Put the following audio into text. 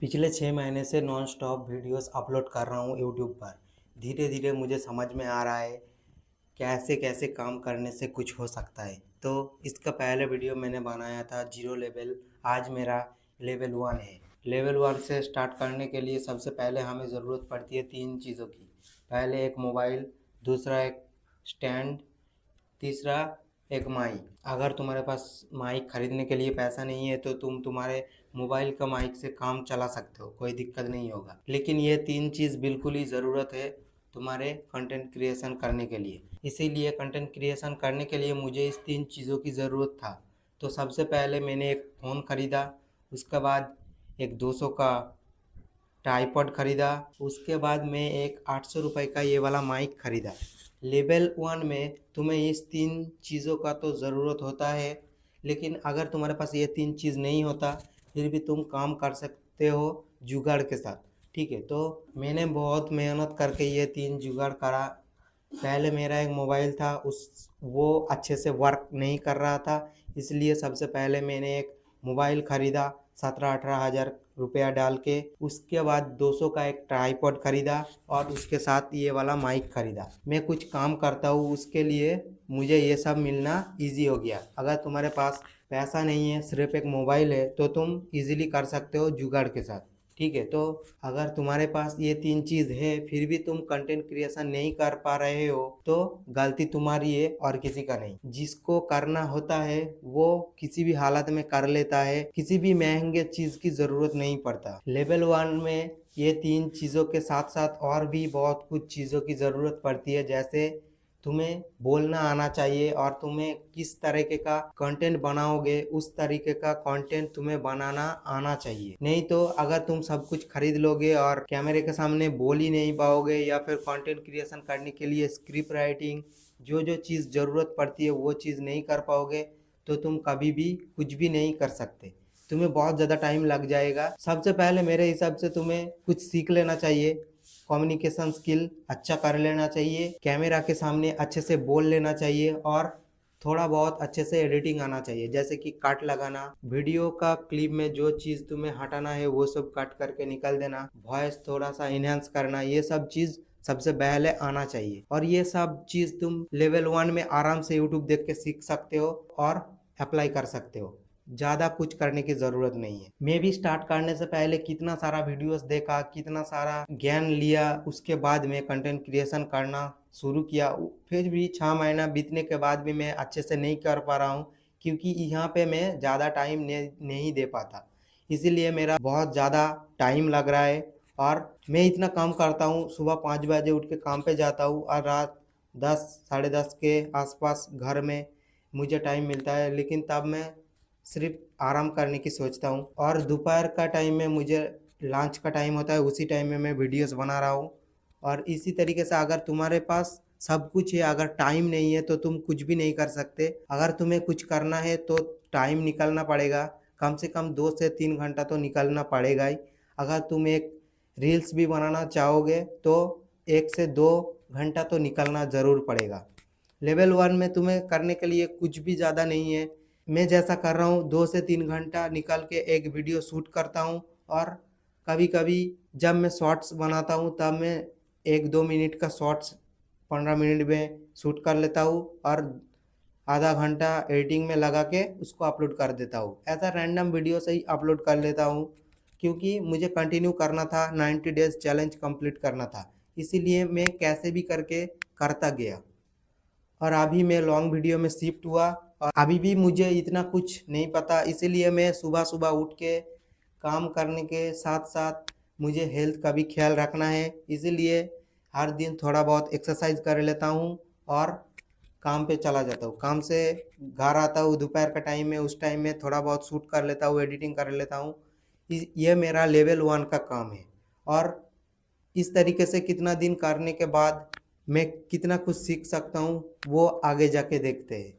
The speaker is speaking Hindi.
पिछले 6 महीने से नॉन स्टॉप वीडियोस अपलोड कर रहा हूँ यूट्यूब पर। धीरे धीरे मुझे समझ में आ रहा है कैसे कैसे काम करने से कुछ हो सकता है। तो इसका पहले वीडियो मैंने बनाया था जीरो लेवल। आज मेरा लेवल 1 है। लेवल 1 से स्टार्ट करने के लिए सबसे पहले हमें ज़रूरत पड़ती है 3 चीज़ों की। पहले एक मोबाइल, दूसरा एक स्टैंड, तीसरा एक माइक। अगर तुम्हारे पास माइक खरीदने के लिए पैसा नहीं है तो तुम तुम्हारे मोबाइल का माइक से काम चला सकते हो, कोई दिक्कत नहीं होगा। लेकिन ये 3 चीज़ बिल्कुल ही ज़रूरत है तुम्हारे कंटेंट क्रिएशन करने के लिए। इसीलिए कंटेंट क्रिएशन करने के लिए मुझे इस 3 चीज़ों की ज़रूरत था। तो सबसे पहले मैंने एक फ़ोन ख़रीदा, उसके बाद एक 200 का ट्राइपॉड ख़रीदा, उसके बाद मैं एक 800 रुपये का ये वाला माइक ख़रीदा। लेवल 1 में तुम्हें इस 3 चीज़ों का तो ज़रूरत होता है, लेकिन अगर तुम्हारे पास ये 3 चीज़ नहीं होता फिर भी तुम काम कर सकते हो जुगाड़ के साथ। ठीक है, तो मैंने बहुत मेहनत करके ये 3 जुगाड़ करा। पहले मेरा एक मोबाइल था, वो अच्छे से वर्क नहीं कर रहा था, इसलिए सबसे पहले मैंने एक मोबाइल ख़रीदा 17-18 हज़ार रुपया डाल के। उसके बाद 200 का एक ट्राइपॉड ख़रीदा और उसके साथ ये वाला माइक ख़रीदा। मैं कुछ काम करता हूँ, उसके लिए मुझे ये सब मिलना इजी हो गया। अगर तुम्हारे पास पैसा नहीं है, सिर्फ एक मोबाइल है, तो तुम इजीली कर सकते हो जुगाड़ के साथ। ठीक है, तो अगर तुम्हारे पास ये 3 चीज़ है फिर भी तुम कंटेंट क्रिएशन नहीं कर पा रहे हो तो गलती तुम्हारी है और किसी का नहीं। जिसको करना होता है वो किसी भी हालत में कर लेता है, किसी भी महंगे चीज़ की ज़रूरत नहीं पड़ता। लेवल 1 में ये 3 चीज़ों के साथ साथ और भी बहुत कुछ चीज़ों की ज़रूरत पड़ती है, जैसे तुम्हें बोलना आना चाहिए और तुम्हें किस तरीके का कंटेंट बनाओगे उस तरीके का कंटेंट तुम्हें बनाना आना चाहिए। नहीं तो अगर तुम सब कुछ खरीद लोगे और कैमरे के सामने बोल ही नहीं पाओगे या फिर कंटेंट क्रिएशन करने के लिए स्क्रिप्ट राइटिंग जो जो चीज़ ज़रूरत पड़ती है वो चीज़ नहीं कर पाओगे तो तुम कभी भी कुछ भी नहीं कर सकते। तुम्हें बहुत ज़्यादा टाइम लग जाएगा। सबसे पहले मेरे हिसाब से तुम्हें कुछ सीख लेना चाहिए। कम्युनिकेशन स्किल अच्छा कर लेना चाहिए, कैमरा के सामने अच्छे से बोल लेना चाहिए और थोड़ा बहुत अच्छे से एडिटिंग आना चाहिए, जैसे कि कट लगाना, वीडियो का क्लिप में जो चीज़ तुम्हें हटाना है वो सब कट करके निकाल देना, वॉइस थोड़ा सा इन्हांस करना, ये सब चीज़ सबसे पहले आना चाहिए। और ये सब चीज़ तुम लेवल 1 में आराम से यूट्यूब देख के सीख सकते हो और अप्लाई कर सकते हो। ज़्यादा कुछ करने की ज़रूरत नहीं है। मैं भी स्टार्ट करने से पहले कितना सारा वीडियोस देखा, कितना सारा ज्ञान लिया, उसके बाद मैं कंटेंट क्रिएशन करना शुरू किया। फिर भी 6 महीना बीतने के बाद भी मैं अच्छे से नहीं कर पा रहा हूँ, क्योंकि यहाँ पे मैं ज़्यादा टाइम नहीं दे पाता। इसीलिए मेरा बहुत ज़्यादा टाइम लग रहा है और मैं इतना काम करता हूँ, सुबह 5 बजे उठ के काम पे जाता हूँ और रात 10 साढ़े 10 के आसपास घर में मुझे टाइम मिलता है, लेकिन तब मैं सिर्फ आराम करने की सोचता हूँ। और दोपहर का टाइम में मुझे लंच का टाइम होता है, उसी टाइम में मैं वीडियोस बना रहा हूँ। और इसी तरीके से अगर तुम्हारे पास सब कुछ है, अगर टाइम नहीं है तो तुम कुछ भी नहीं कर सकते। अगर तुम्हें कुछ करना है तो टाइम निकालना पड़ेगा, कम से कम 2 से 3 घंटा तो निकालना पड़ेगा ही। अगर तुम एक रील्स भी बनाना चाहोगे तो 1 से 2 घंटा तो निकालना ज़रूर पड़ेगा। लेवल 1 में तुम्हें करने के लिए कुछ भी ज़्यादा नहीं है। मैं जैसा कर रहा हूँ 2 से 3 घंटा निकाल के एक वीडियो शूट करता हूँ और कभी कभी जब मैं शॉर्ट्स बनाता हूँ तब मैं 1-2 मिनट का शॉर्ट्स 15 मिनट में शूट कर लेता हूँ और आधा घंटा एडिटिंग में लगा के उसको अपलोड कर देता हूँ। ऐसा रैंडम वीडियो से ही अपलोड कर लेता हूँ, क्योंकि मुझे कंटिन्यू करना था, 90 डेज़ चैलेंज कंप्लीट करना था, इसीलिए मैं कैसे भी करके करता गया। और अभी मैं लॉन्ग वीडियो में शिफ्ट हुआ और अभी भी मुझे इतना कुछ नहीं पता, इसीलिए मैं सुबह सुबह उठ के काम करने के साथ साथ मुझे हेल्थ का भी ख्याल रखना है, इसीलिए हर दिन थोड़ा बहुत एक्सरसाइज कर लेता हूँ और काम पे चला जाता हूँ। काम से घर आता हूँ दोपहर का टाइम में, उस टाइम में थोड़ा बहुत शूट कर लेता हूँ, एडिटिंग कर लेता हूँ। ये मेरा लेवल 1 का काम है। और इस तरीके से कितना दिन करने के बाद मैं कितना कुछ सीख सकता हूँ वो आगे जाके देखते हैं।